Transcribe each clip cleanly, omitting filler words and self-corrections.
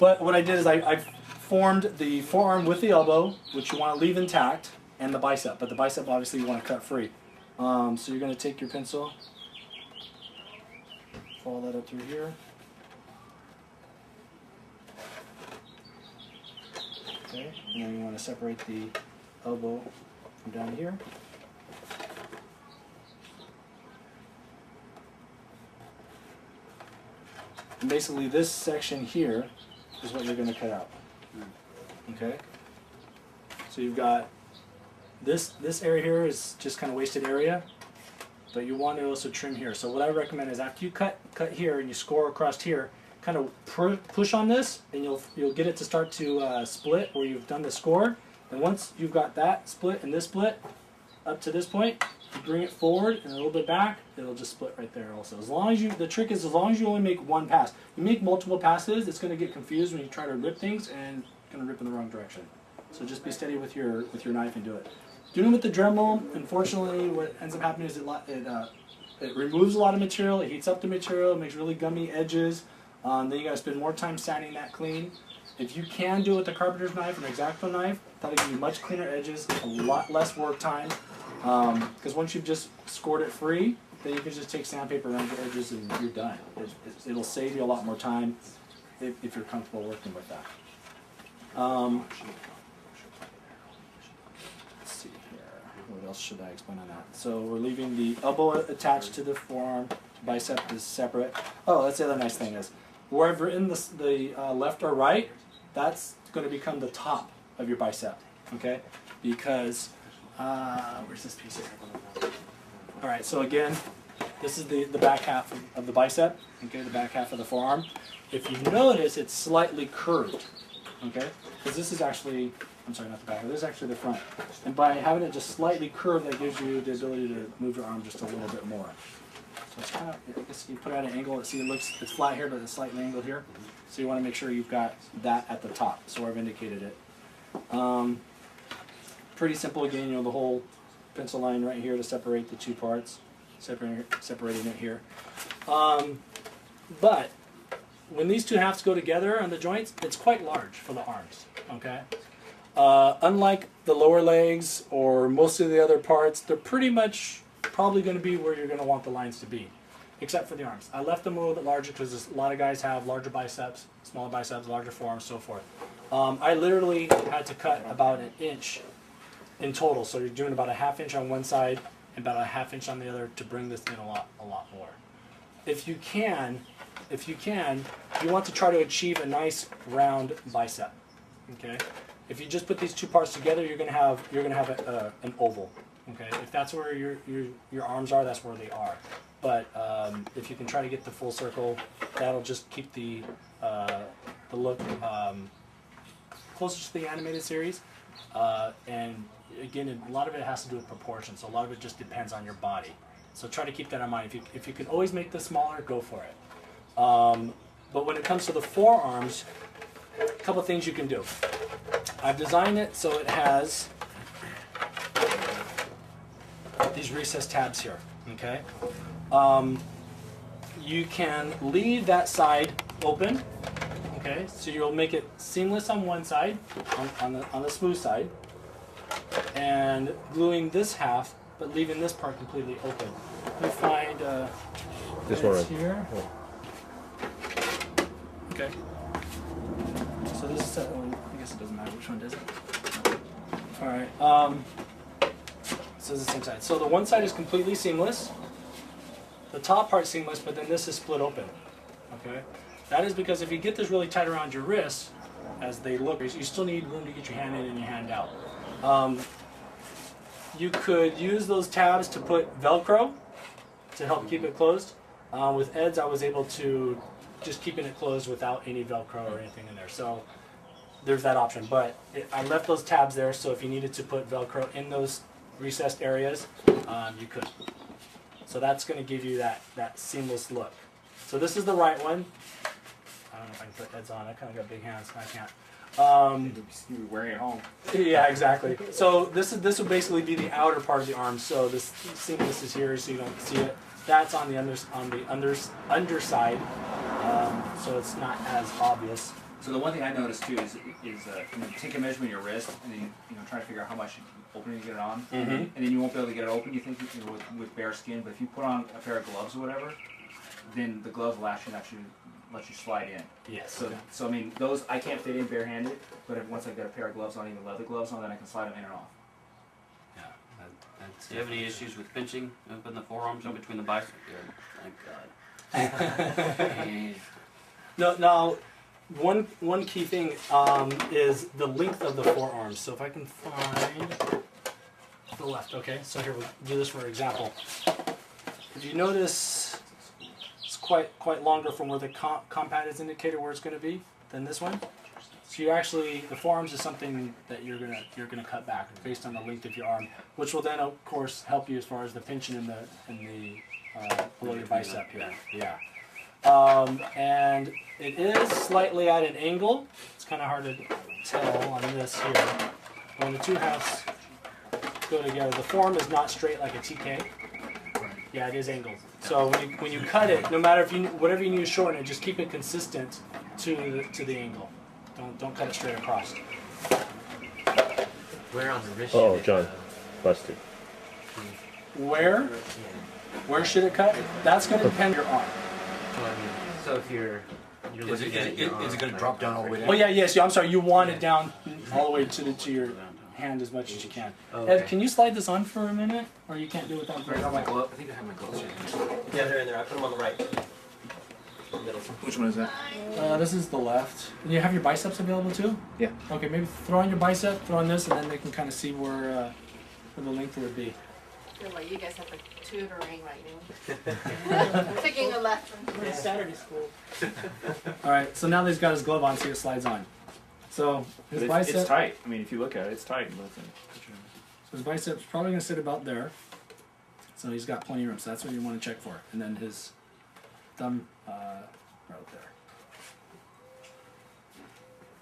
But what I did is I formed the forearm with the elbow, which you want to leave intact, and the bicep. But the bicep, obviously, you want to cut free. So you're going to take your pencil, follow that up through here. Okay, and then you want to separate the elbow from down here. And basically this section here is what you're going to cut out. Okay? So you've got this area here is just kind of wasted area, but you want to also trim here. So what I recommend is after you cut here and you score across here, kind of push on this, and you'll get it to start to split where you've done the score. And once you've got that split and this split up to this point, you bring it forward and a little bit back, it'll just split right there also. As long as the trick is as long as you only make one pass. You make multiple passes, it's going to get confused when you try to rip things and it's going to rip in the wrong direction. So just be steady with your knife and do it. Doing it with the Dremel, unfortunately, what ends up happening is it removes a lot of material, it heats up the material, it makes really gummy edges. Then you got to spend more time sanding that clean. If you can do it with a carpenter's knife or an X-Acto knife, that'll give you much cleaner edges, a lot less work time. Because once you've just scored it free, then you can just take sandpaper around your edges and you're done. It'll save you a lot more time if you're comfortable working with that. Let's see here. What else should I explain on that? So we're leaving the elbow attached to the forearm. Bicep is separate. Oh, that's the other nice thing is, wherever in the left or right, that's going to become the top of your bicep. Okay, because where's this piece here? All right, so again, this is the back half of the bicep. Okay, the back half of the forearm. If you notice, it's slightly curved. Okay, because this is actually, I'm sorry, not the back. This is actually the front. And by having it just slightly curved, that gives you the ability to move your arm just a little bit more. So it's kind of, I guess you put it at an angle. See, it's flat here, but it's slightly angled here. So you want to make sure you've got that at the top. So I've indicated it. Pretty simple again. You know, the whole pencil line right here to separate the two parts, separating it here. But when these two halves go together on the joints, it's quite large for the arms. Okay. Unlike the lower legs or most of the other parts, they're pretty much probably going to be where you're going to want the lines to be, except for the arms. I left them a little bit larger because a lot of guys have larger biceps, smaller biceps, larger forearms, so forth. I literally had to cut about an inch in total, so you're doing about a ½ inch on one side and about a ½ inch on the other to bring this in a lot more. If you want to try to achieve a nice round bicep. Okay, if you just put these two parts together, you're going to have an oval. Okay, if that's where your arms are, that's where they are. But if you can try to get the full circle, that'll just keep the look closer to the animated series. And again, a lot of it has to do with proportion. So a lot of it just depends on your body. So try to keep that in mind. If you can always make this smaller, go for it. But when it comes to the forearms, a couple things you can do. I've designed it so it has these recessed tabs here. Okay, you can leave that side open. Okay, so you'll make it seamless on one side, on the smooth side, and gluing this half, but leaving this part completely open. Let me find this one right here. Okay. So this is, I guess it doesn't matter which one does it. All right. So it's the same side. So the one side is completely seamless. The top part's seamless, but then this is split open. Okay. That is because if you get this really tight around your wrists, as they look, you still need room to get your hand in and your hand out. You could use those tabs to put Velcro to help keep it closed. With Ed's, I was able to just keeping it closed without any Velcro or anything in there. So there's that option. But I left those tabs there, so if you needed to put Velcro in those recessed areas, you could. So that's going to give you that seamless look. So this is the right one. I don't know if I can put Ed's on. I kind of got big hands. I can't. You're wearing it home. Yeah, exactly. So this would basically be the outer part of the arm. So this seamless is here, so you don't see it. That's on the underside. so it's not as obvious. So the one thing I noticed too is you take a measurement of your wrist and then try to figure out how much opening to get it on, and then you won't be able to get it open. You think with bare skin, but if you put on a pair of gloves or whatever, then the glove will actually let you slide in. Yes. So I mean those I can't fit in barehanded, but once I've got a pair of gloves on, even leather gloves on, then I can slide them in and off. Yeah. Do you have any issues with pinching up in the forearms and between the biceps? Good. Thank God. No. One key thing is the length of the forearms. So if I can find the left, okay. So here we'll do this for example. If you notice, it's quite longer from where the compat is indicated where it's going to be than this one. So you actually, the forearms is something that you're gonna cut back based on the length of your arm, which will then of course help you as far as the pinching in the below your bicep here. Yeah. And it is slightly at an angle. It's kind of hard to tell on this here. When the two halves go together, the form is not straight like a TK. Yeah, it is angled. So when you cut it, no matter whatever you use to shorten it, just keep it consistent to the angle. Don't cut it straight across. Where on the wrist? Oh, John, busted. Where should it cut? That's going to depend on your arm. So if you're looking at it, Is it going to drop down all the way down? Oh yeah, yes. I'm sorry. You want it down all the way to your hand as much as you can. Okay. Ed, can you slide this on for a minute, or you can't do it without I got my glove. I think I have my gloves here. Yeah, they're in there. I put them on the right. Middle. Which one is that? This is the left. And you have your biceps available too? Yeah. Okay, maybe throw on your bicep, throw on this, and then they can kind of see where the length would be. I feel like you guys have a tutoring right now. I'm picking a left one. We're in Saturday school. All right, so now that he's got his glove on, see it slides on. So his bicep. It's tight. I mean, if you look at it, it's tight. So his bicep's probably going to sit about there. So he's got plenty of room. So that's what you want to check for. And then his thumb right there.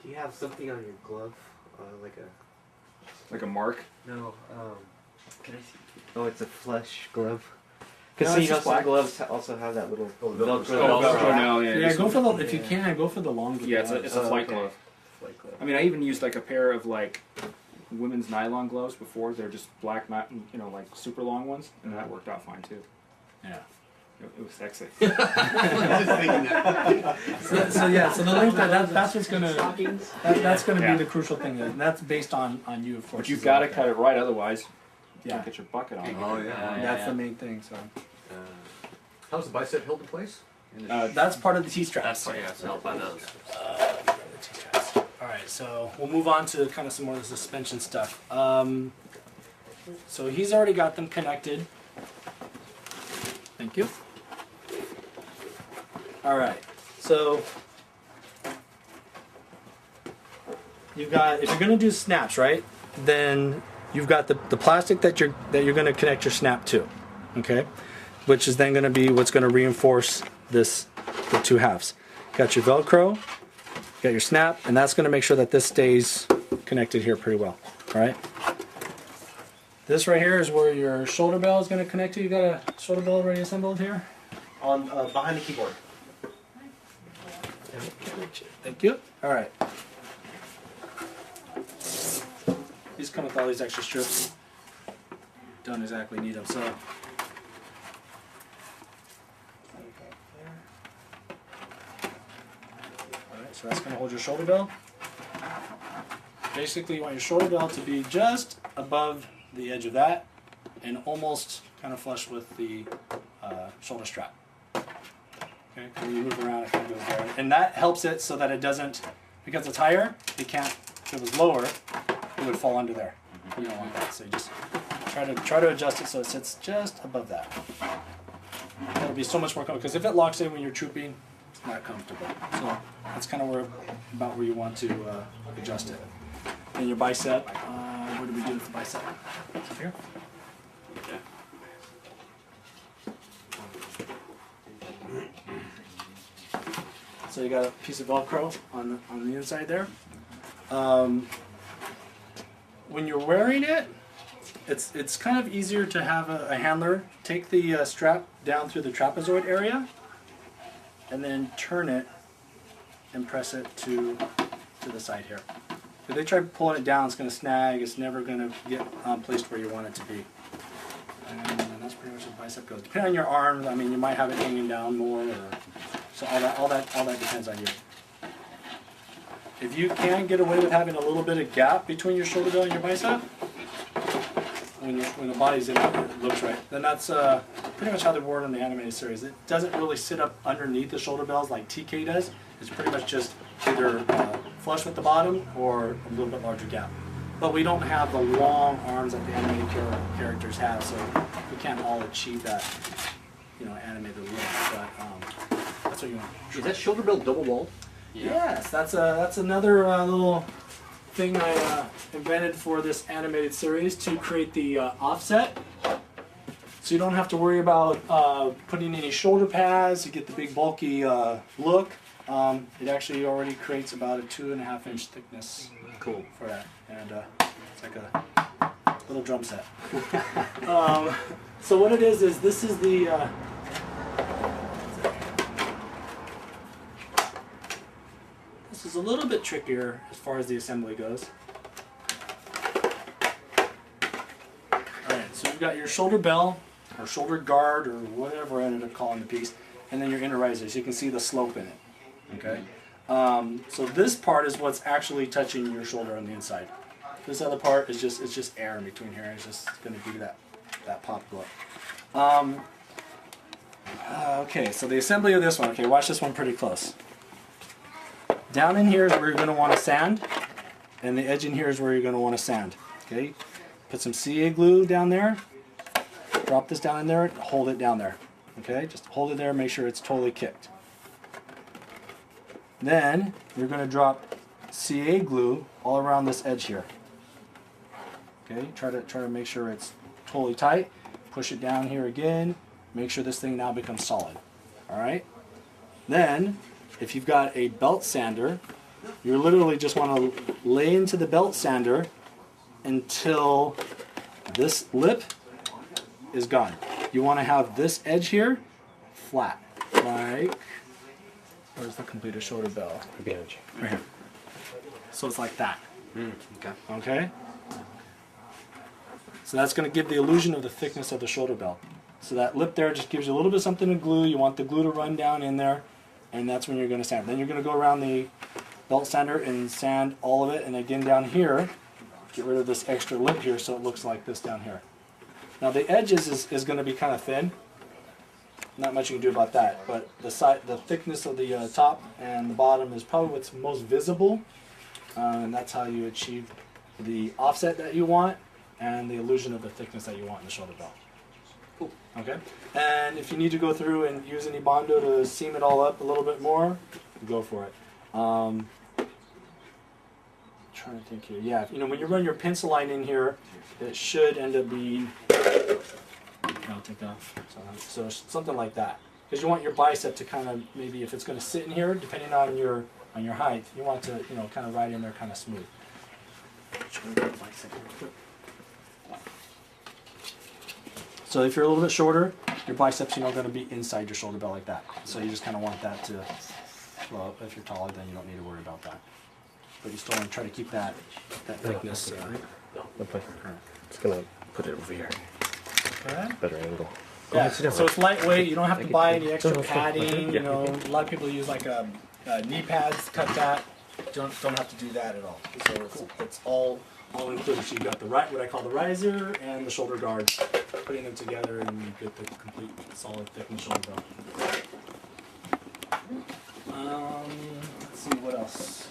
Do you have something on your glove, Like a mark. No. Can I see? Oh, it's a flesh glove. Because No, see, it's just some black. gloves also have that little Velcro. Velcro now, yeah. Yeah, go for the if you can go for the longer. Yeah, it's a flight okay. glove. Flight glove. I mean, I even used like a pair of like women's nylon gloves before. They're just black, like super long ones, and that worked out fine too. Yeah. It was sexy. So the length that's what's gonna that's gonna Yeah. be the crucial thing, and that's based on you of course. But you've got to cut it right, otherwise you Yeah, don't get your bucket on. Oh, yeah. that's the main thing. So How's the bicep held in place? that's part of the T-straps. That's it's held by those. All right, so we'll move on to kind of some more of the suspension stuff. So he's already got them connected. Thank you. All right, so you've got, if you're going to do snaps, right? Then you've got the plastic that you're going to connect your snap to, okay? Which is then going to be what's going to reinforce the two halves. Got your Velcro, got your snap, and that's going to make sure that this stays connected here pretty well. All right. This right here is where your shoulder bell is going to connect to. You got a shoulder bell already assembled here? On behind the keyboard. Thank you. All right. These come with all these extra strips. Don't exactly need them, so. All right, so that's going to hold your shoulder bell. Basically, you want your shoulder bell to be just above the edge of that, and almost kind of flush with the shoulder strap. Okay, when you move around, it kind of goes there, and that helps it so that it doesn't, because it's higher, it can't. If it was lower, it would fall under there. You don't want that, so you just try to adjust it so it sits just above that. That'll be so much more comfortable, because if it locks in when you're trooping, it's not comfortable. So that's kind of about where you want to adjust it. And your bicep, what do we do with the bicep? Up here. So you got a piece of Velcro on the inside there. When you're wearing it, it's kind of easier to have a handler take the strap down through the trapezoid area, and then turn it and press it to the side here. If they try pulling it down, it's going to snag. It's never going to get placed where you want it to be. And that's pretty much as bicep goes. Depending on your arm, I mean, you might have it hanging down more, or so all that depends on you. If you can get away with having a little bit of gap between your shoulder belt and your bicep, when the body's in it, it looks right. Then that's pretty much how they wore it in the animated series. It doesn't really sit up underneath the shoulder bells like TK does. It's pretty much just either flush with the bottom or a little bit larger gap. But we don't have the long arms that the animated characters have, so we can't all achieve that, animated look. But that's what you want. Is that shoulder belt double walled? Yes, that's another little thing I invented for this animated series to create the offset. So you don't have to worry about putting any shoulder pads. You get the big bulky look. It actually already creates about a 2.5 inch thickness. Cool. For that, and it's like a little drum set. So what it is this is the. This is a little bit trickier as far as the assembly goes. Alright, so you've got your shoulder bell, or shoulder guard, or whatever I ended up calling the piece, and then your inner risers. You can see the slope in it. Okay? So this part is what's actually touching your shoulder on the inside. This other part is just air in between here. It's just going to give you that pop glow. Okay, so the assembly of this one. Okay, watch this one pretty close. Down in here is where you're going to want to sand, and the edge in here is where you're going to want to sand. Okay, put some CA glue down there. Drop this down in there. Hold it down there. Okay, just hold it there. Make sure it's totally kicked. Then you're going to drop CA glue all around this edge here. Okay, try to make sure it's totally tight. Push it down here again. Make sure this thing now becomes solid. All right. Then, if you've got a belt sander, you literally just want to lay into the belt sander until this lip is gone. You want to have this edge here flat, like. Where's the completed shoulder bell? Behind you. Right here. So it's like that. Okay. Okay? So that's going to give the illusion of the thickness of the shoulder bell. So that lip there just gives you a little bit of something to glue. You want the glue to run down in there, and that's when you're going to sand. Then you're going to go around the belt sander and sand all of it, and again down here, get rid of this extra lip here so it looks like this down here. Now the edges is going to be kind of thin. Not much you can do about that, but the thickness of the top and the bottom is probably what's most visible, and that's how you achieve the offset that you want and the illusion of the thickness that you want in the shoulder belt. Cool. Okay, and if you need to go through and use any Bondo to seam it all up a little bit more, go for it. Trying to think here. Yeah, when you run your pencil line in here, it should end up being. I'll take that off. So something like that, because you want your bicep to kind of maybe if it's going to sit in here, depending on your height, you want to kind of ride in there kind of smooth. So if you're a little bit shorter, your biceps going to be inside your shoulder belt like that. So you just kind of want that to. Well, if you're taller, then you don't need to worry about that. But you still want to try to keep that thickness. It's gonna put it over here. Okay. Better angle. Yeah, so it's lightweight. You don't have to buy any extra No, padding. yeah. A lot of people use like knee pads. Cut that. Don't have to do that at all. So it's all included. So you got what I call the riser and the shoulder guard. Putting them together and you get the complete solid thickness shoulder belt. Let's see what else.